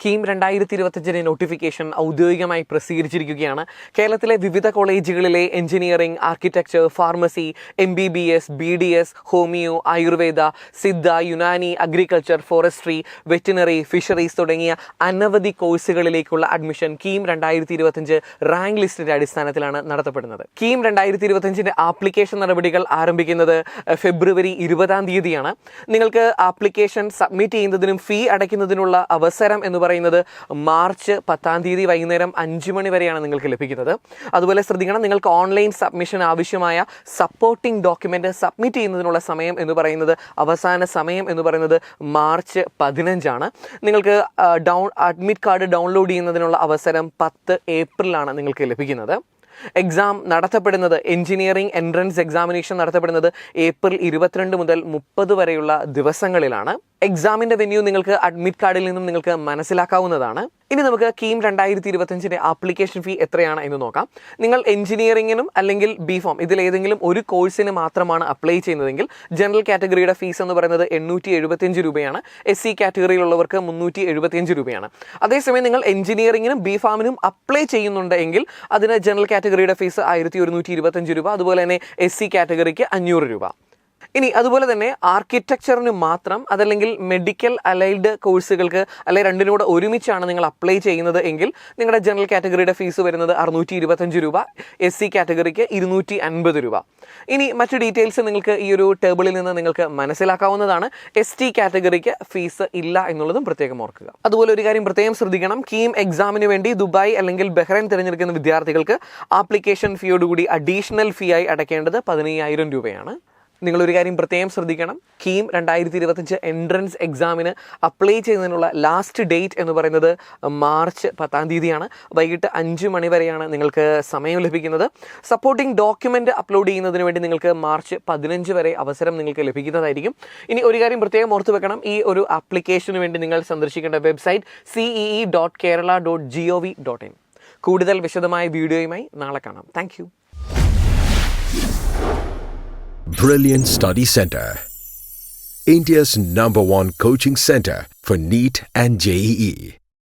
KEAM 2025 notification ഔദ്യോഗികമായി പ്രസിദ്ധീകരിച്ചിരിക്കുകയാണ്. കേരളത്തിലെ വിവിധ കോളേജുകളിലെ engineering, architecture, pharmacy, MBBS, BDS, homeo, Ayurveda, Siddha, Unani, agriculture, forestry, veterinary, fisheries തുടങ്ങിയ അനവധി കോഴ്സുകളിലേക്കുള്ള അഡ്മിഷൻ കീം 2025 റാങ്ക് ലിസ്റ്റിന്റെ അടിസ്ഥാനത്തിലാണ് നടത്തപ്പെടുന്നത്. കീം 2025 ആപ്ലിക്കേഷൻ നടപടികൾ ആരംഭിക്കുന്നത് ഫെബ്രുവരി 20 നിങ്ങൾക്ക് ആപ്ലിക്കേഷൻ സബ്മിറ്റ് ചെയ്യുന്നതിനും ഫീ അടയ്ക്കുന്നതിനുള്ള അവസരം എന്ന് പറയുന്നത് മാർച്ച് 10 വൈകുന്നേരം 5 മണി വരെയാണ് നിങ്ങൾക്ക് ലഭിക്കുന്നത്. അതുപോലെ ശ്രദ്ധിക്കണം, നിങ്ങൾക്ക് ഓൺലൈൻ സബ്മിഷൻ ആവശ്യമായ സപ്പോർട്ടിംഗ് ഡോക്യുമെന്റ് സബ്മിറ്റ് ചെയ്യുന്നതിനുള്ള സമയം എന്ന് പറയുന്നത്, അവസാന സമയം എന്ന് പറയുന്നത് മാർച്ച് 15. നിങ്ങൾക്ക് അഡ്മിറ്റ് കാർഡ് ഡൗൺലോഡ് ചെയ്യുന്നതിനുള്ള അവസരം 10 ഏപ്രിലാണ് നിങ്ങൾക്ക് ലഭിക്കുന്നത്. എക്സാം നടത്തപ്പെടുന്നത്, എഞ്ചിനീയറിംഗ് എൻട്രൻസ് എക്സാമിനേഷൻ നടത്തപ്പെടുന്നത് ഏപ്രിൽ 22 മുതൽ 30 വരെയുള്ള ദിവസങ്ങളിലാണ്. എക്സാമിൻ്റെ വെന്യൂ നിങ്ങൾക്ക് അഡ്മിറ്റ് കാർഡിൽ നിന്നും നിങ്ങൾക്ക് മനസ്സിലാക്കാവുന്നതാണ്. ഇനി നമുക്ക് കീം 2025 ആപ്ലിക്കേഷൻ ഫീ എത്രയാണ് എന്ന് നോക്കാം. നിങ്ങൾ എഞ്ചിനീയറിംഗിനും അല്ലെങ്കിൽ BPharm ഇതിലേതെങ്കിലും ഒരു കോഴ്സിന് മാത്രമാണ് അപ്ലൈ ചെയ്യുന്നതെങ്കിൽ ജനറൽ കാറ്റഗറിയുടെ ഫീസ് എന്ന് പറയുന്നത് 875 രൂപയാണ്. SC കാറ്റഗറിയിലുള്ളവർക്ക് 375 രൂപയാണ്. അതേസമയം നിങ്ങൾ എഞ്ചിനീയറിംഗിനും BPharmനും അപ്ലൈ ചെയ്യുന്നുണ്ട് എങ്കിൽ അതിന് ജനറൽ കാറ്റഗറിയുടെ ഫീസ് 1125 രൂപ, അതുപോലെ തന്നെ SC കാറ്റഗറിക്ക് 500 രൂപ. ഇനി അതുപോലെ തന്നെ ആർക്കിടെക്ചറിന് മാത്രം, അതല്ലെങ്കിൽ മെഡിക്കൽ അലൈഡ് കോഴ്സുകൾക്ക്, അല്ലെങ്കിൽ രണ്ടിനോട് ഒരുമിച്ചാണ് നിങ്ങൾ അപ്ലൈ ചെയ്യുന്നത് എങ്കിൽ നിങ്ങളുടെ ജനറൽ കാറ്റഗറിയുടെ ഫീസ് വരുന്നത് 625 രൂപ, SC കാറ്റഗറിക്ക് 250 രൂപ. ഇനി മറ്റു ഡീറ്റെയിൽസ് നിങ്ങൾക്ക് ഈ ഒരു ടേബിളിൽ നിന്ന് നിങ്ങൾക്ക് മനസ്സിലാക്കാവുന്നതാണ്. ST കാറ്റഗറിക്ക് ഫീസ് ഇല്ല എന്നുള്ളതും പ്രത്യേകം ഓർക്കുക. അതുപോലെ ഒരു കാര്യം പ്രത്യേകം ശ്രദ്ധിക്കണം, കീം എക്സാമിന് വേണ്ടി ദുബായ് അല്ലെങ്കിൽ ബഹ്റൈൻ തിരഞ്ഞെടുക്കുന്ന വിദ്യാർത്ഥികൾക്ക് ആപ്ലിക്കേഷൻ ഫീയോടുകൂടി അഡീഷണൽ ഫീ ആയി അടയ്ക്കേണ്ടത് 15,000 രൂപയാണ്. നിങ്ങളൊരു കാര്യം പ്രത്യേകം ശ്രദ്ധിക്കണം, കീം 2025 എൻട്രൻസ് എക്സാമിന് അപ്ലൈ ചെയ്യുന്നതിനുള്ള ലാസ്റ്റ് ഡേറ്റ് എന്ന് പറയുന്നത് മാർച്ച് 10 വൈകിട്ട് 5 മണി വരെയാണ് നിങ്ങൾക്ക് സമയം ലഭിക്കുന്നത്. സപ്പോർട്ടിംഗ് ഡോക്യുമെൻ്റ് അപ്ലോഡ് ചെയ്യുന്നതിന് വേണ്ടി നിങ്ങൾക്ക് മാർച്ച് 15 വരെ അവസരം നിങ്ങൾക്ക് ലഭിക്കുന്നതായിരിക്കും. ഇനി ഒരു കാര്യം പ്രത്യേകം ഓർത്ത് വെക്കണം, ഈ ഒരു ആപ്ലിക്കേഷന് വേണ്ടി നിങ്ങൾ സന്ദർശിക്കേണ്ട വെബ്സൈറ്റ് cee.kerala.gov.in. കൂടുതൽ വിശദമായ വീഡിയോയുമായി നാളെ കാണാം. Thank you. Brilliant Study Center, India's #1 coaching center for NEET and JEE.